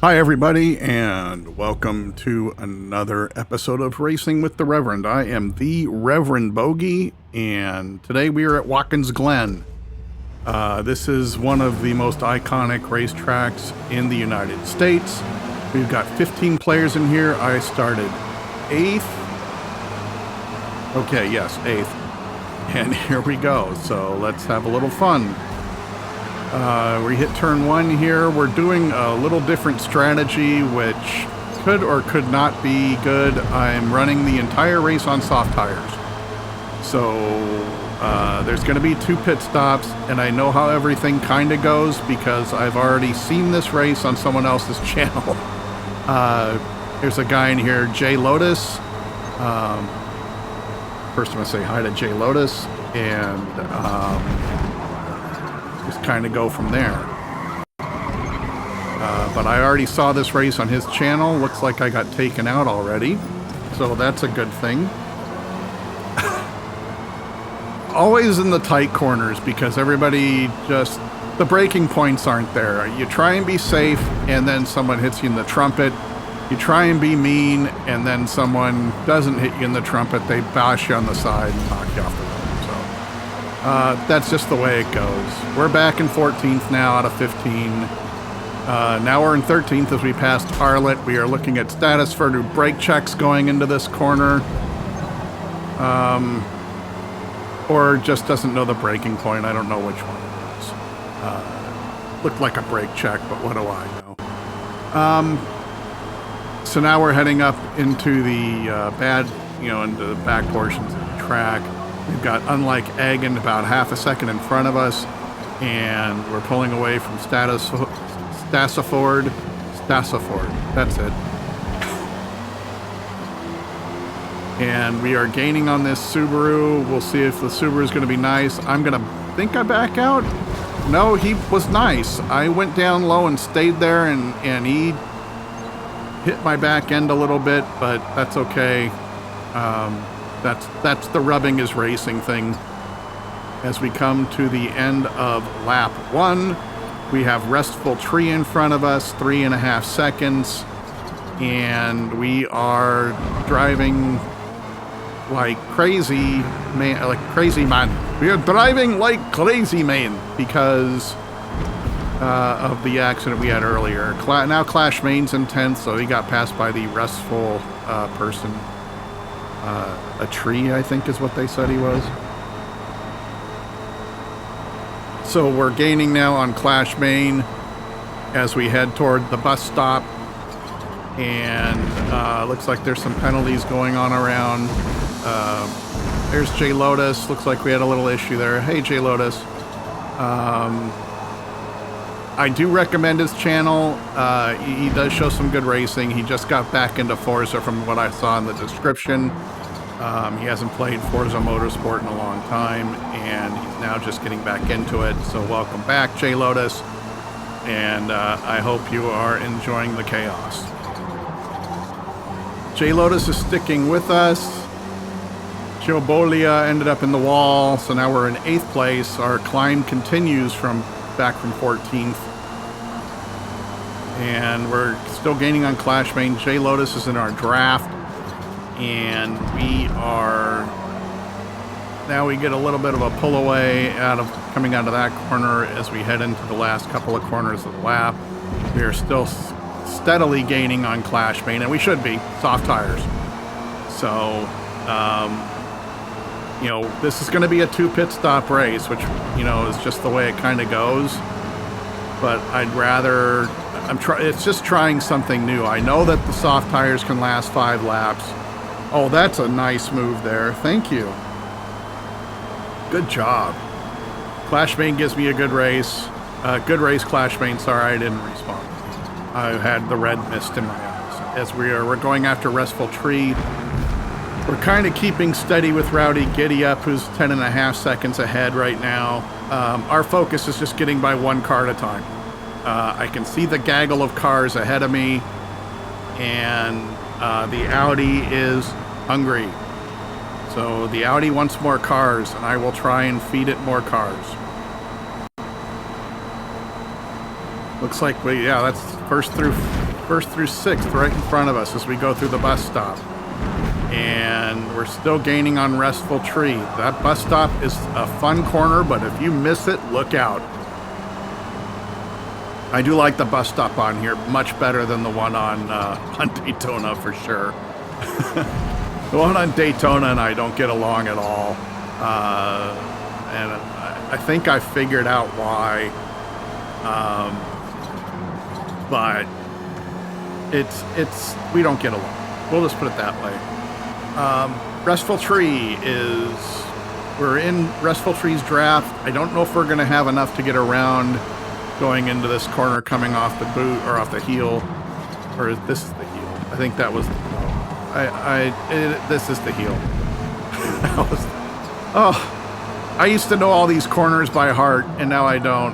Hi, everybody, and welcome to another episode of Racing with the Reverend. I am the Reverend Bogey, and today we are at Watkins Glen. This is one of the most iconic racetracks in the United States. We've got 15 players in here. I started 8th. Okay, yes, 8th. And here we go. So let's have a little fun. We hit turn 1 here. We're doing a little different strategy, which could or could not be good. I'm running the entire race on soft tires. So there's going to be 2 pit stops, and I know how everything kind of goes because I've already seen this race on someone else's channel. There's a guy in here, Jay Lotus. First I'm going to say hi to Jay Lotus, and just kind of go from there. But I already saw this race on his channel. Looks like I got taken out already, so that's a good thing. Always in the tight corners because everybody just, the braking points aren't there. You try and be safe, and then someone hits you in the trumpet. You try and be mean, and then someone doesn't hit you in the trumpet. They bash you on the side and knock you off the road. That's just the way it goes. We're back in 14th now out of 15. Now we're in 13th as we passed Harlot. We are looking at status for new brake checks going into this corner. Or just doesn't know the braking point. I don't know which one it is. Looked like a brake check, but what do I know? So now we're heading up into the into the back portions of the track. We've got Unlike Egan about half a second in front of us, and we're pulling away from Stassaford. That's it. And we are gaining on this Subaru. We'll see if the Subaru is going to be nice. I'm going to think I back out. No, he was nice. I went down low and stayed there, and he hit my back end a little bit, but that's okay. That's the rubbing is racing thing. As we come to the end of lap 1, we have Restful Tree in front of us, 3.5 seconds, and we are driving like crazy man. We are driving like crazy man because of the accident we had earlier. Now Clash Main's in 10th, so he got passed by the Restful person. A tree, I think is what they said he was. So we're gaining now on Clash Main as we head toward the bus stop. And looks like there's some penalties going on around. There's Jay Lotus. Looks like we had a little issue there. Hey, Jay Lotus. I do recommend his channel. He does show some good racing. He just got back into Forza from what I saw in the description. He hasn't played Forza Motorsport in a long time, and he's now just getting back into it. So welcome back, Jay Lotus, and I hope you are enjoying the chaos. Jay Lotus is sticking with us. Joe Bolia ended up in the wall, so now we're in 8th place. Our climb continues back from 14th. And we're still gaining on Clash Main. Jay Lotus is in our draft. And we get a little bit of a pull away coming out of that corner as we head into the last couple of corners of the lap. We are still steadily gaining on Clash Main, and we should be, soft tires. So, this is going to be a 2 pit stop race, which, is just the way it kind of goes. But I'd rather, it's just trying something new. I know that the soft tires can last 5 laps. Oh, that's a nice move there. Thank you. Good job. Clash Main gives me a good race. Good race, Clash Main. Sorry, I didn't respond. I had the red mist in my eyes. As we're going after Restful Tree, we're kind of keeping steady with Rowdy Giddy Up, who's 10.5 seconds ahead right now. Our focus is just getting by 1 car at a time. I can see the gaggle of cars ahead of me, and the Audi is hungry. So the Audi wants more cars, and I will try and feed it more cars. Looks like that's first through sixth right in front of us as we go through the bus stop. And we're still gaining on Restful Tree. That bus stop is a fun corner, but if you miss it, look out. I do like the bus stop on here much better than the one on Daytona for sure. The one on Daytona and I don't get along at all. And I think I figured out why. But we don't get along. We'll just put it that way. Restful Tree we're in Restful Tree's draft. I don't know if we're going to have enough to get around going into this corner coming off the boot or off the heel. Or this is the heel. I think that was, this is the heel. I used to know all these corners by heart, and now I don't.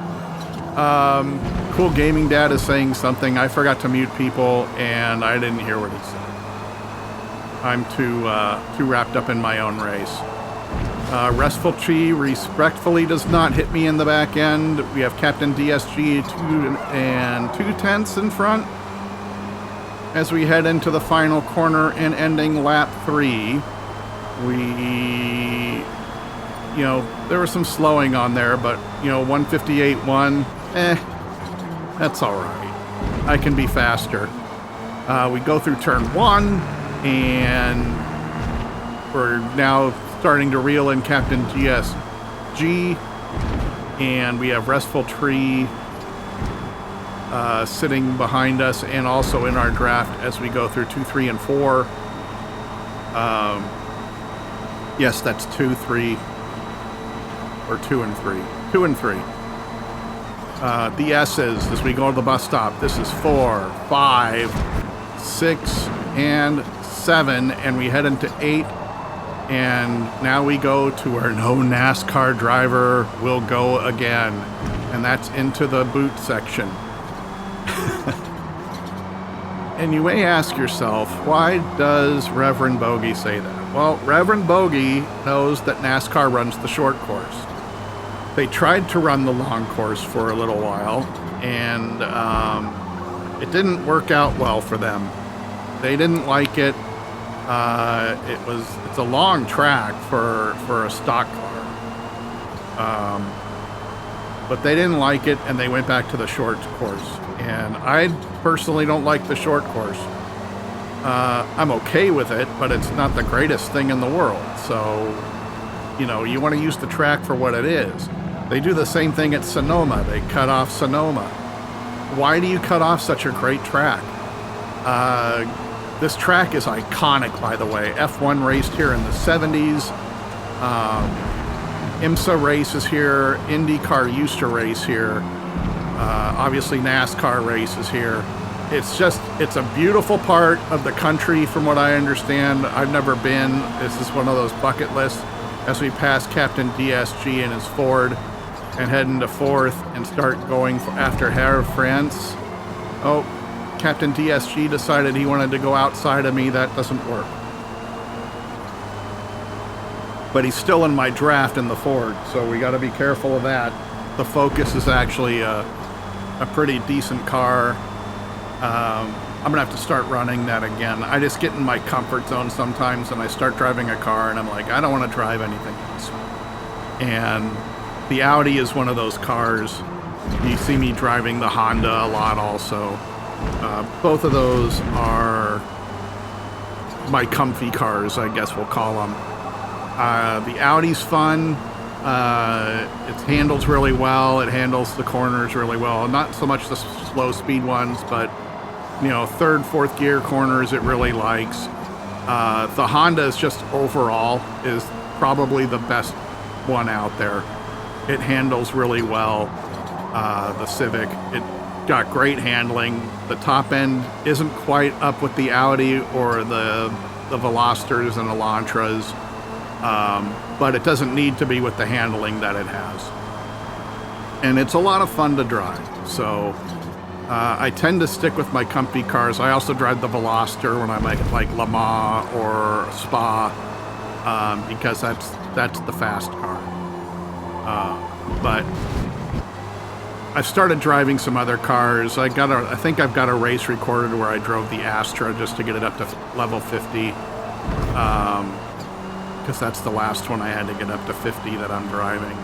Cool Gaming Dad is saying something. I forgot to mute people, and I didn't hear what he said. I'm too wrapped up in my own race. Restful Tree respectfully does not hit me in the back end. We have Captain DSG 2.2 in front as we head into the final corner and ending lap 3. There was some slowing on there, but 158.1, that's all right. I can be faster. We go through turn 1, and we're now starting to reel in Captain GSG, and we have Restful Tree sitting behind us and also in our draft as we go through 2, 3, and 4. Yes, that's 2, 3, or 2 and 3. 2 and 3. The S's as we go to the bus stop. This is 4, 5, 6, and 7, and we head into 8. And now we go to where no NASCAR driver will go again, and that's into the boot section. And you may ask yourself, why does Reverend Bogey say that? Well, Reverend Bogey knows that NASCAR runs the short course. They tried to run the long course for a little while, and it didn't work out well for them. They didn't like it. It's a long track for a stock car. But they didn't like it, and they went back to the short course. And I personally don't like the short course. I'm okay with it, but it's not the greatest thing in the world. So, you want to use the track for what it is. They do the same thing at Sonoma. They cut off Sonoma. Why do you cut off such a great track? This track is iconic, by the way. F1 raced here in the 70s. IMSA races here. IndyCar used to race here. Obviously, NASCAR races here. It's a beautiful part of the country from what I understand. I've never been. This is one of those bucket lists as we pass Captain DSG and his Ford and head into 4th and start going after Herr France. Oh, Captain DSG decided he wanted to go outside of me. That doesn't work. But he's still in my draft in the Ford, so we got to be careful of that. The Focus is actually a pretty decent car. I'm going to have to start running that again. I just get in my comfort zone sometimes, and I start driving a car, and I'm like, I don't want to drive anything else. And the Audi is one of those cars. You see me driving the Honda a lot also. Both of those are my comfy cars, I guess we'll call them. The Audi's fun. It handles really well. It handles the corners really well. Not so much the slow speed ones, but third, fourth gear corners it really likes. The Honda is just overall is probably the best one out there. It handles really well. The Civic, it got great handling. The top end isn't quite up with the Audi or the Velosters and Elantras, but it doesn't need to be with the handling that it has. And it's a lot of fun to drive. So I tend to stick with my comfy cars. I also drive the Veloster when I'm like Le Mans or Spa, because that's the fast car. But I've started driving some other cars. I think I've got a race recorded where I drove the Astra just to get it up to level 50. Because that's the last one I had to get up to 50 that I'm driving.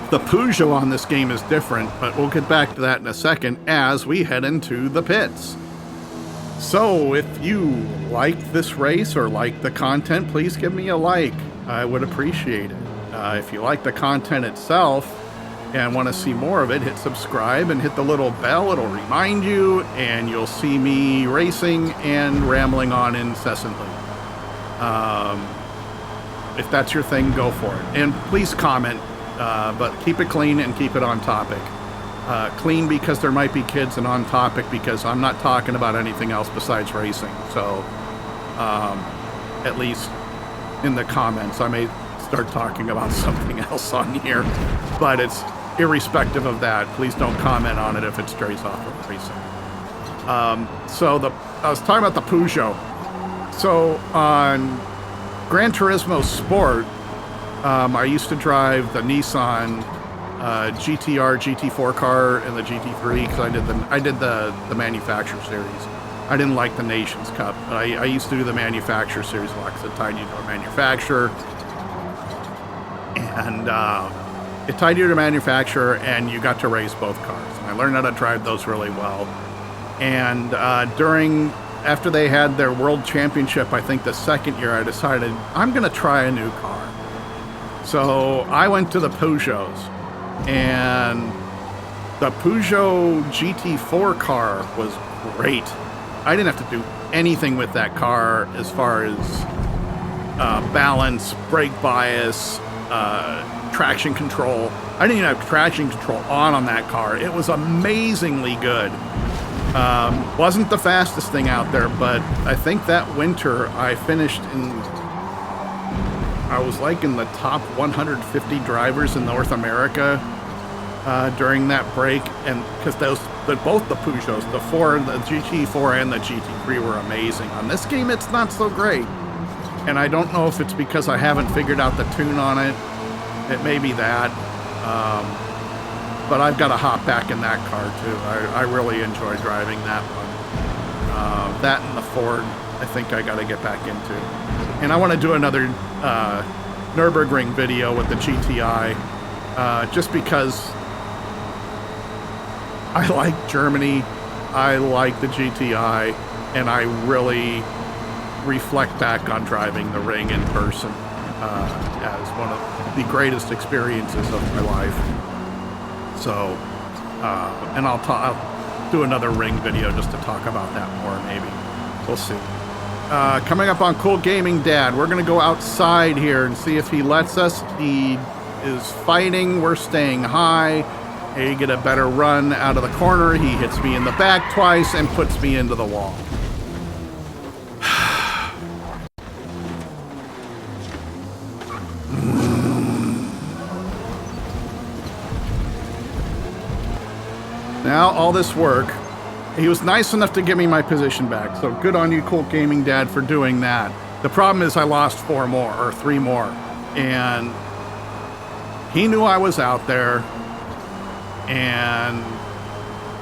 The Peugeot on this game is different, but we'll get back to that in a second as we head into the pits. So if you like this race or like the content, please give me a like. I would appreciate it. If you like the content itself and want to see more of it, hit subscribe and hit the little bell. It'll remind you, and you'll see me racing and rambling on incessantly. If that's your thing, go for it. And please comment, but keep it clean and keep it on topic. Clean because there might be kids, and on topic because I'm not talking about anything else besides racing. So at least in the comments, I may start talking about something else on here, but it's irrespective of that. Please don't comment on it if it strays off of racing. I was talking about the Peugeot. So on Gran Turismo Sport, I used to drive the Nissan GTR, GT4 car and the GT3 because I did the manufacturer series. I didn't like the Nations Cup, but I used to do the manufacturer series a lot because it tied you to a manufacturer. And it tied you to a manufacturer, and you got to race both cars. And I learned how to drive those really well. And after they had their World Championship, I think the second year, I decided I'm going to try a new car. So I went to the Peugeots, and the Peugeot GT4 car was great. I didn't have to do anything with that car as far as balance, brake bias, traction control. I didn't even have traction control on that car. It was amazingly good. Wasn't the fastest thing out there, but I think that winter I finished I was like in the top 150 drivers in North America during that break, and because both the Peugeots, the GT4 and the GT3 were amazing. On this game, it's not so great, and I don't know if it's because I haven't figured out the tune on it. It may be that, but I've got to hop back in that car too. I really enjoy driving that one. That and the Ford, I think I got to get back into. And I want to do another Nürburgring video with the GTI, just because I like Germany, I like the GTI, and I really reflect back on driving the ring in person as one of the greatest experiences of my life. So, and I'll do another ring video just to talk about that more, maybe. We'll see. Coming up on Cool Gaming Dad, we're going to go outside here and see if he lets us. He is fighting. We're staying high. He get a better run out of the corner. He hits me in the back twice and puts me into the wall. Now, all this work, he was nice enough to give me my position back, so good on you, Cool Gaming Dad, for doing that. The problem is I lost 3 more, and he knew I was out there, and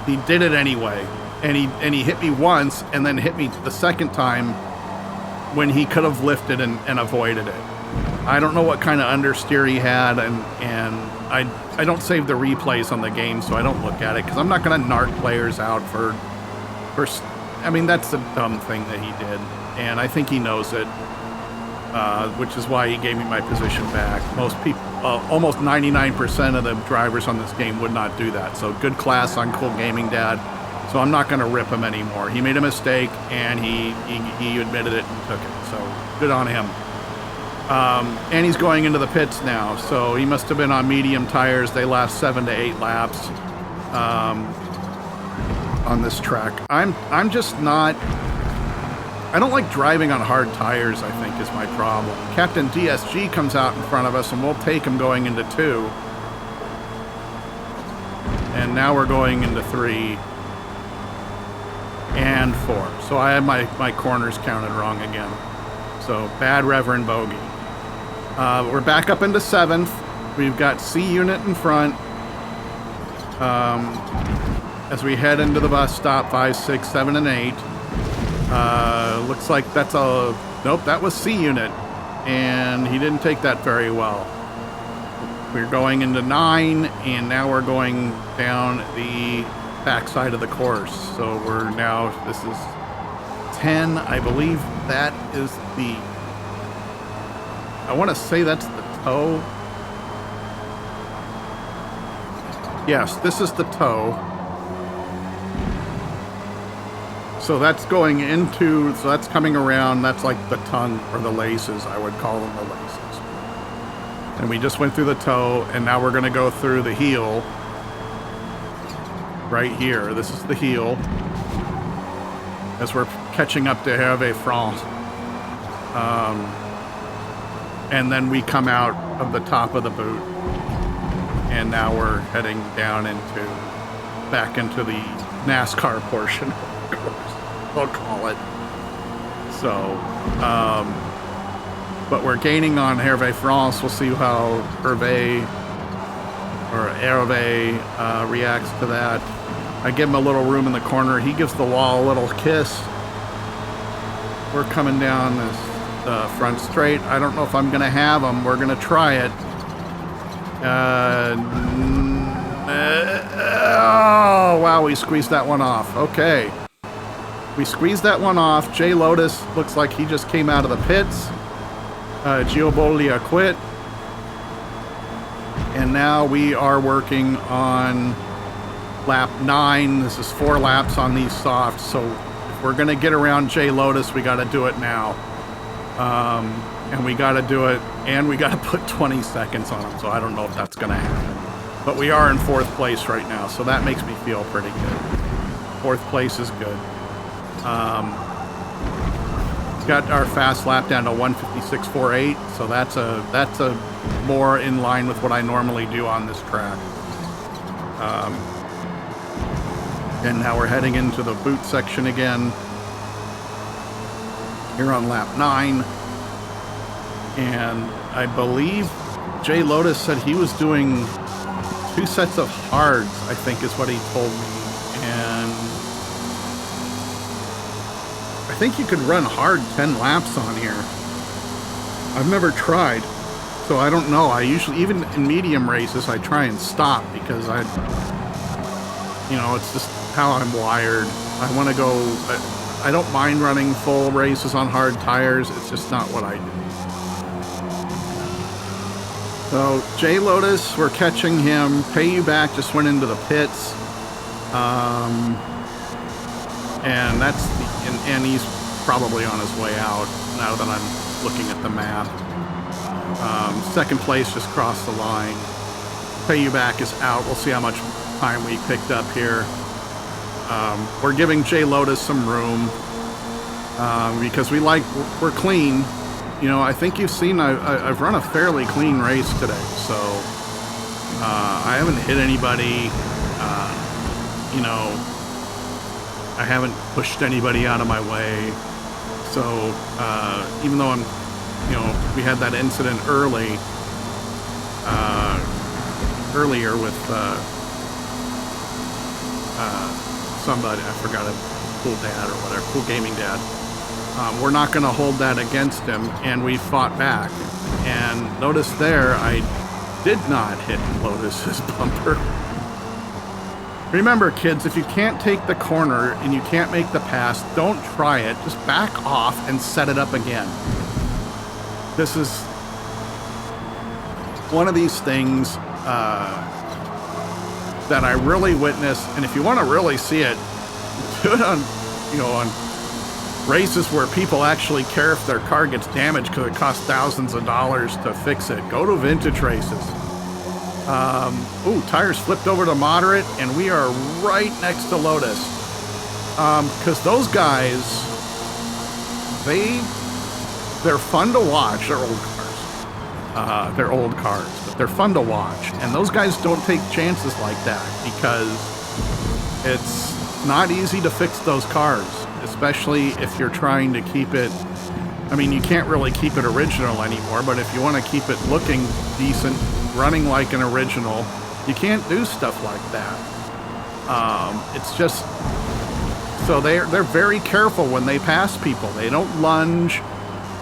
he did it anyway. And he hit me once, and then hit me the second time when he could have lifted and avoided it. I don't know what kind of understeer he had, and I don't save the replays on the game, so I don't look at it, because I'm not going to narc players out for, I mean, that's the dumb thing that he did, and I think he knows it, which is why he gave me my position back. Most people, almost 99% of the drivers on this game would not do that, so good class on Cool Gaming Dad, so I'm not going to rip him anymore. He made a mistake, and he admitted it and took it, so good on him. And he's going into the pits now, so he must have been on medium tires. They last 7 to 8 laps on this track. I'm just not. I don't like driving on hard tires, I think, is my problem. Captain DSG comes out in front of us, and we'll take him going into 2. And now we're going into 3 and 4. So I have my corners counted wrong again. So bad Reverend bogey. We're back up into 7th. We've got C unit in front. As we head into the bus stop, 5, 6, 7, and 8. Looks like that's a... Nope, that was C unit. And he didn't take that very well. We're going into 9, and now we're going down the backside of the course. So we're now... This is 10. I believe that is the... I want to say that's the toe. Yes, this is the toe. So that's going into, so that's coming around, that's like the tongue or the laces, I would call them the laces. And we just went through the toe, and now we're going to go through the heel. Right here, this is the heel. As we're catching up to Hervé France. And then we come out of the top of the boot. And now we're heading down back into the NASCAR portion of the course, we'll call it. So, but we're gaining on Hervé France. We'll see how Hervé reacts to that. I give him a little room in the corner. He gives the wall a little kiss. We're coming down this front straight. I don't know if I'm going to have him. We're going to try it. Oh, wow, we squeezed that one off. Okay. We squeezed that one off. Jay Lotus looks like he just came out of the pits. Gio Bollia quit. And now we are working on lap 9. This is 4 laps on these softs. So if we're going to get around Jay Lotus, we got to do it now. And we got to do it, and we got to put 20 seconds on him. So I don't know if that's going to happen. But we are in 4th place right now, so that makes me feel pretty good. 4th place is good. Got our fast lap down to 1:56.48, so that's a more in line with what I normally do on this track. And now we're heading into the boot section again here on lap 9. And I believe Jay Lotus said he was doing 2 sets of hards, I think is what he told me. And I think you could run hard 10 laps on here. I've never tried, so I don't know. I usually, even in medium races, I try and stop because it's just how I'm wired. I want to go, I don't mind running full races on hard tires. It's just not what I do. So Jay Lotus, we're catching him. Pay You Back just went into the pits. And that's and he's probably on his way out now that I'm looking at the map. 2nd place just crossed the line. Pay You Back is out. We'll see how much time we picked up here. We're giving Jay Lotus some room because we're clean. I think you've seen I've run a fairly clean race today, so I haven't hit anybody. I haven't pushed anybody out of my way. So even though we had that incident earlier with somebody, I forgot it, Cool Dad or whatever, Cool Gaming Dad. We're not going to hold that against him, and we fought back. And notice there, I did not hit Lotus's bumper. Remember, kids, if you can't take the corner and you can't make the pass, don't try it. Just back off and set it up again. This is one of these things that I really witnessed, and if you want to really see it, do it on races where people actually care if their car gets damaged because it costs thousands of dollars to fix it. Go to vintage races. Tires flipped over to moderate, and we are right next to Lotus. Because those guys, they're fun to watch. They're old cars. They're old cars, but they're fun to watch. And those guys don't take chances like that because it's not easy to fix those cars, especially if you're trying to keep it I mean, you can't really keep it original anymore, but if you want to keep it looking decent, running like an original, you can't do stuff like that. It's just, so they're very careful when they pass people. They don't lunge.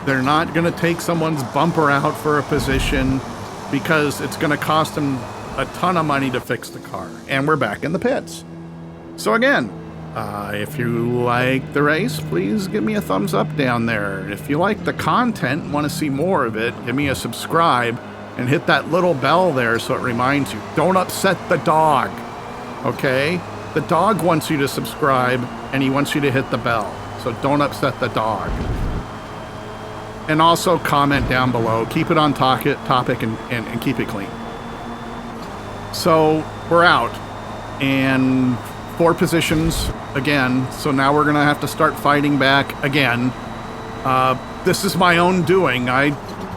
They're not going to take someone's bumper out for a position because it's going to cost them a ton of money to fix the car. And we're back in the pits. So again, if you like the race, please give me a thumbs up down there. If you like the content and want to see more of it, give me a subscribe and hit that little bell there so it reminds you. Don't upset the dog, okay? The dog wants you to subscribe and he wants you to hit the bell. So don't upset the dog. And also comment down below. Keep it on topic and keep it clean. So we're out. And 4 positions again, so now we're gonna have to start fighting back again. This is my own doing. I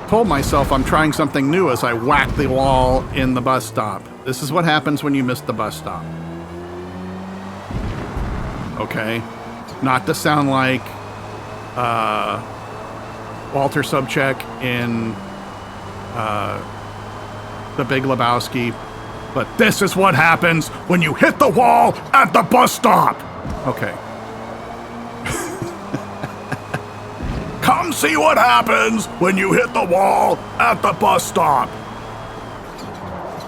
told myself I'm trying something new as I whack the wall in the bus stop. This is what happens when you miss the bus stop. Okay, not to sound like Walter Sobchak in The Big Lebowski, but this is what happens when you hit the wall at the bus stop. Okay. Come see what happens when you hit the wall at the bus stop.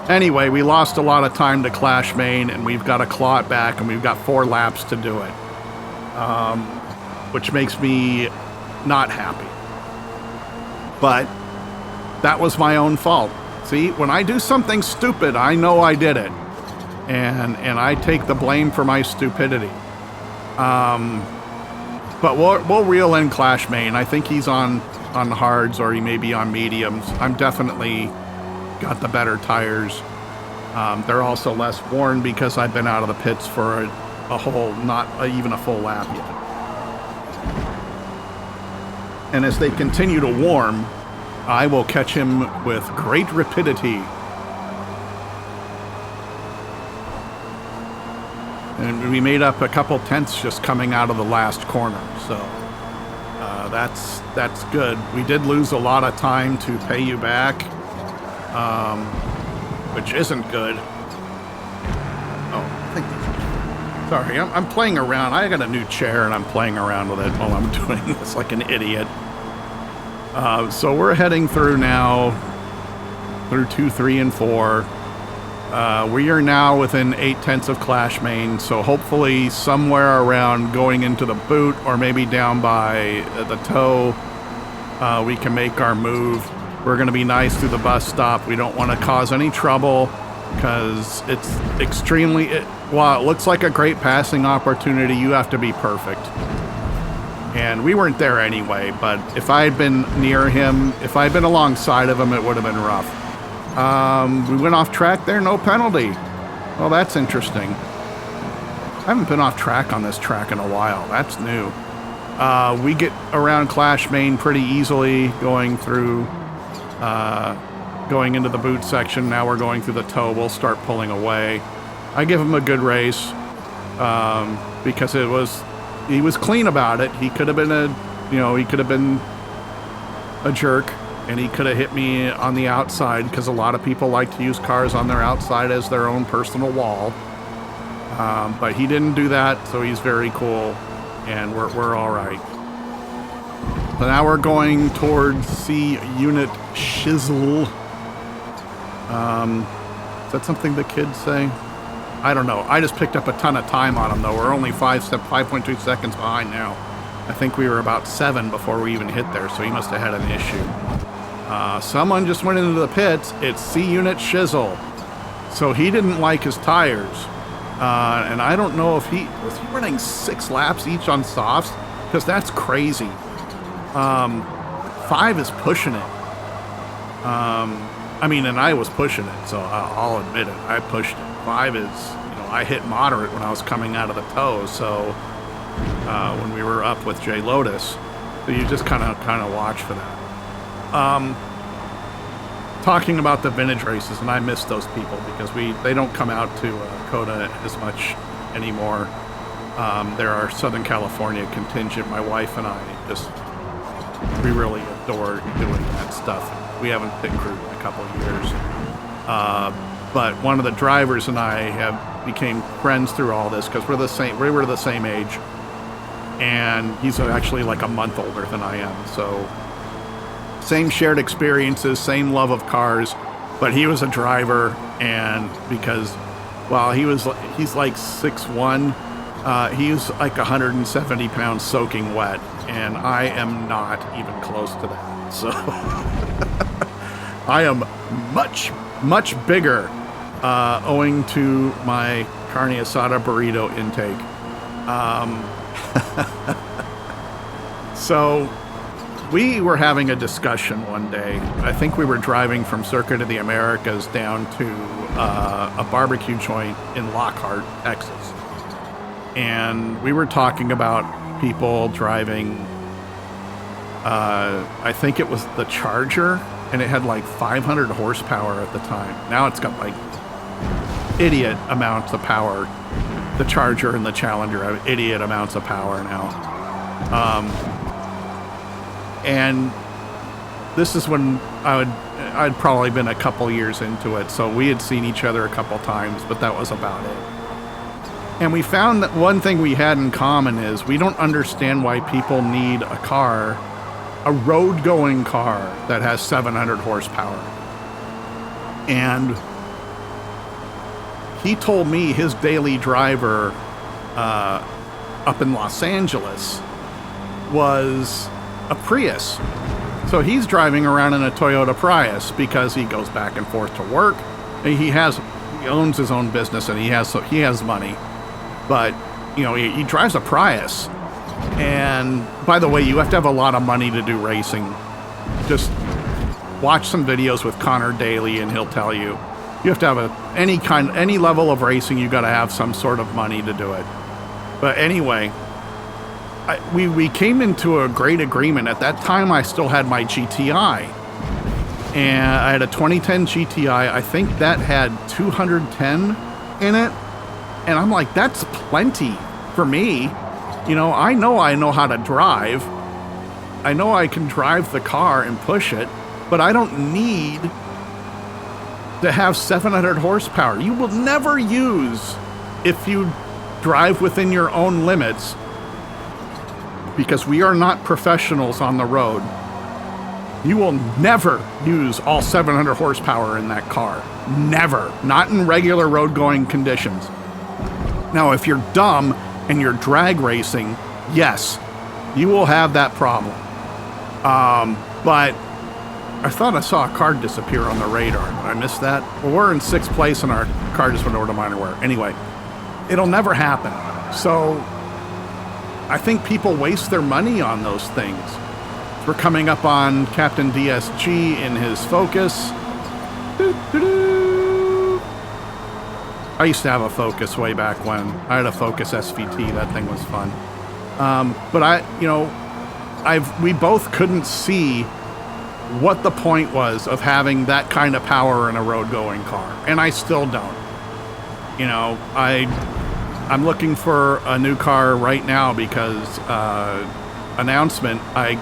Anyway, we lost a lot of time to Clash Main, and we've got to claw it back, and we've got 4 laps to do it. Which makes me not happy. But that was my own fault. See, when I do something stupid, I know I did it. And I take the blame for my stupidity. But we'll reel in Clash Main. I think he's on hards, or he may be on mediums. I'm definitely got the better tires. They're also less worn because I've been out of the pits for a whole, not even a full lap yet. And as they continue to warm, I will catch him with great rapidity. And we made up a couple tenths just coming out of the last corner, so that's good. We did lose a lot of time to pay you back, which isn't good. Oh, I think. Sorry, I'm playing around. I got a new chair and I'm playing around with it while I'm doing this like an idiot. So we're heading through now, through 2, 3, and 4. We are now within 8 tenths of Clash Main, so hopefully somewhere around going into the boot or maybe down by the toe, we can make our move. We're going to be nice through the bus stop. We don't want to cause any trouble because it's extremely... while it looks like a great passing opportunity, you have to be perfect. And we weren't there anyway, but if I had been near him, if I had been alongside of him, it would have been rough. We went off track there, no penalty. Well, that's interesting. I haven't been off track on this track in a while. That's new. We get around Clash Main pretty easily going through, going into the boot section. Now we're going through the toe. We'll start pulling away. I give him a good race because he was clean about it. He could have been he could have been a jerk. And he could have hit me on the outside because a lot of people like to use cars on their outside as their own personal wall. But he didn't do that, so he's very cool, and we're all right. So now we're going towards C Unit Shizzle. Is that something the kids say? I don't know. I just picked up a ton of time on him, though. We're only 5.2 seconds behind now. I think we were about 7 before we even hit there, so he must have had an issue. Someone just went into the pits. It's C-Unit Shizzle. So he didn't like his tires. And I don't know if was he running 6 laps each on softs? Because that's crazy. 5 is pushing it. And I was pushing it, so I'll admit it. I pushed it. 5 is, I hit moderate when I was coming out of the toe, so when we were up with Jay Lotus. So you just kind of watch for that. Talking about the vintage races, and I miss those people because they don't come out to COTA as much anymore. They're our Southern California contingent. My wife and I just we really adore doing that stuff. We haven't pit crewed in a couple of years. But one of the drivers and I became friends through all this because we were the same age. And he's actually like a month older than I am. So same shared experiences, same love of cars, but he was a driver, and because while he's like 6'1", he's like 170 pounds soaking wet, and I am not even close to that. So I am much, much bigger, owing to my carne asada burrito intake. So we were having a discussion one day. I think we were driving from Circuit of the Americas down to a barbecue joint in Lockhart, Texas. And we were talking about people driving, I think it was the Charger, and it had like 500 horsepower at the time. Now it's got like idiot amounts of power. The Charger and the Challenger have idiot amounts of power now. And this is when I'd probably been a couple years into it, so we had seen each other a couple times, but that was about it. And we found that one thing we had in common is we don't understand why people need a road-going car that has 700 horsepower. And he told me his daily driver up in Los Angeles was a Prius. So he's driving around in a Toyota Prius because he goes back and forth to work. He owns his own business and he has money. But, he drives a Prius. And by the way, you have to have a lot of money to do racing. Just watch some videos with Connor Daly and he'll tell you. You have to have any level of racing, you got to have some sort of money to do it. But anyway, we came into a great agreement. At that time, I still had my GTI. And I had a 2010 GTI. I think that had 210 in it. And I'm like, that's plenty for me. I know how to drive. I know I can drive the car and push it, but I don't need to have 700 horsepower. You will never use, if you drive within your own limits, because we are not professionals on the road, you will never use all 700 horsepower in that car. Never. Not in regular road going conditions. Now, if you're dumb and you're drag racing, yes, you will have that problem. But I thought I saw a car disappear on the radar. Did I miss that? Well, we're in 6th place and our car just went over to minor wear. Anyway, it'll never happen. So I think people waste their money on those things. We're coming up on Captain DSG in his Focus. I used to have a Focus way back when. I had a Focus SVT. That thing was fun. But we both couldn't see what the point was of having that kind of power in a road-going car. And I still don't. I'm looking for a new car right now because, announcement, I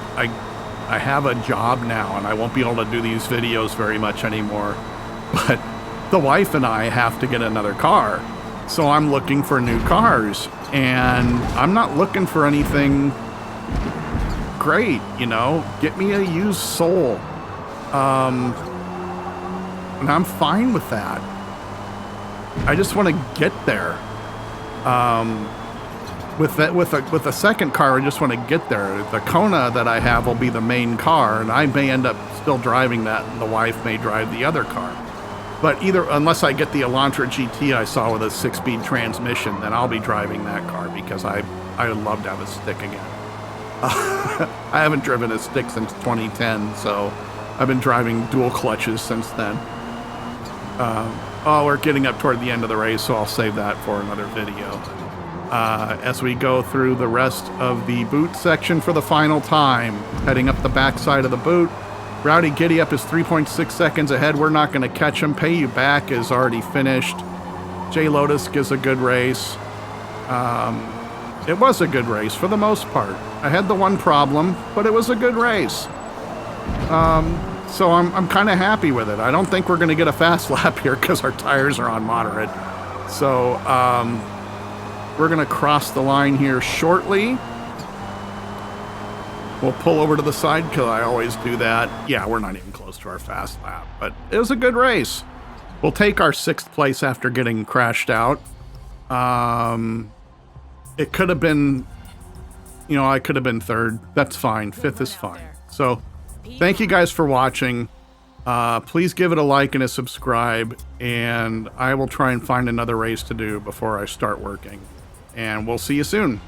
have a job now and I won't be able to do these videos very much anymore. But the wife and I have to get another car. So I'm looking for new cars. And I'm not looking for anything great, get me a used Soul. And I'm fine with that. I just want to get there. With a second car, I just want to get there. The Kona that I have will be the main car, and I may end up still driving that, and the wife may drive the other car. But unless I get the Elantra GT I saw with a 6-speed transmission, then I'll be driving that car because I would love to have a stick again. I haven't driven a stick since 2010, so I've been driving dual clutches since then. We're getting up toward the end of the race, so I'll save that for another video. As we go through the rest of the boot section for the final time, heading up the backside of the boot. Rowdy Giddy Up is 3.6 seconds ahead. We're not going to catch him. Pay You Back is already finished. Jay Lotus gives a good race. it was a good race for the most part. I had the one problem, but it was a good race. So I'm kind of happy with it. I don't think we're going to get a fast lap here because our tires are on moderate. So we're going to cross the line here shortly. We'll pull over to the side because I always do that. Yeah, we're not even close to our fast lap, but it was a good race. We'll take our 6th place after getting crashed out. It could have been, I could have been 3rd. That's fine. 5th is fine. So thank you guys for watching. Please give it a like and a subscribe, and I will try and find another race to do before I start working. And we'll see you soon.